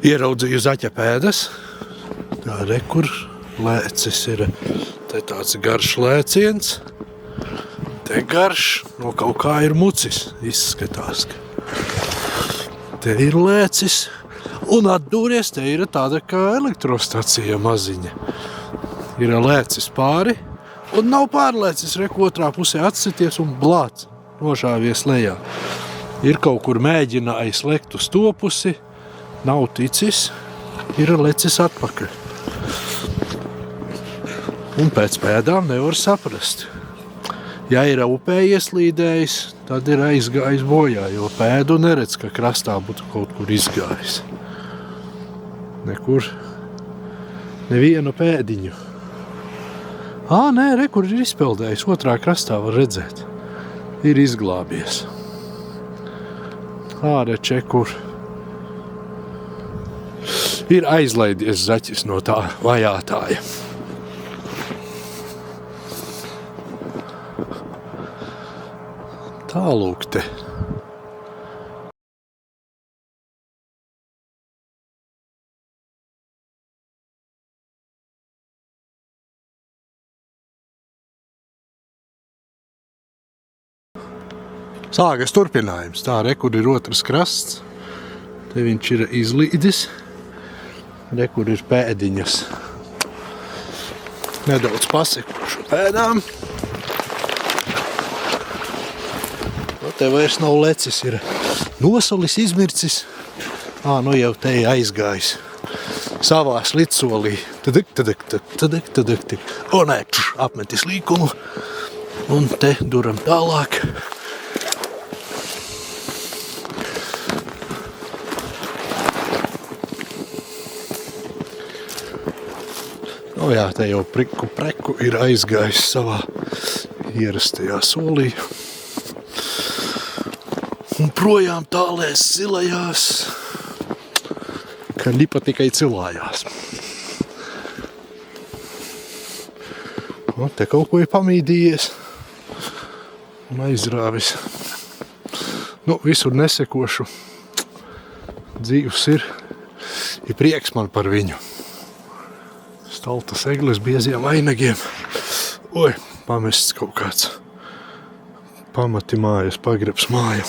Ieraudzīju zaķa pēdas. Tā rekur lēcis ir. Te tāds garš lēciens. Te garš, no kaut kā ir mucis. Izskatās, ka te ir lēcis. Un atdūries, te ir tāda kā elektrostacija maziņa. Ir lēcis pāri un nav pārlēcis. Reku otrā pusē atsities un blāc. Nošāvies lejā. Ir kaut kur mēģinājis lekt uz to pusi. Nav ticis, ir lecis atpakaļ. Un pēc pēdām nevar saprast. Ja ir upē ieslīdējis, tad ir aizgājis bojā, jo pēdu neredz, ka krastā būtu kaut kur izgājis. Nekur, nevienu pēdiņu. Nē, rekur ir izpeldējis, otrā krastā var redzēt. Ir izglābies. Reče, kur. Ir aizlaidies zaķis no tā vajātāja. Tālūk te. Sāgas turpinājums. Tā, rekur ir otrs krasts. Te viņš ir izlīdis. Rekur ir pēdiņas. Nedaudz pasekošu pēdām. Te vairs nav lecis, ir nosalis, izmircis. Nu jau te aizgājis savā slitsolī. Apmetis līkumu. Un te duram tālāk. Jā, te jau preku ir aizgājis savā ierastajā solī. Un projām tālēs zilajās, ka lipa tikai cilājās. Un te kaut ko ir pamīdījies un aizrāvis. Visur nesekošu. Dzīvs ir prieks man par viņu. Staltas egles bieziem vainagiem. Pamests kaut kāds pamati mājas, pagrebs māja.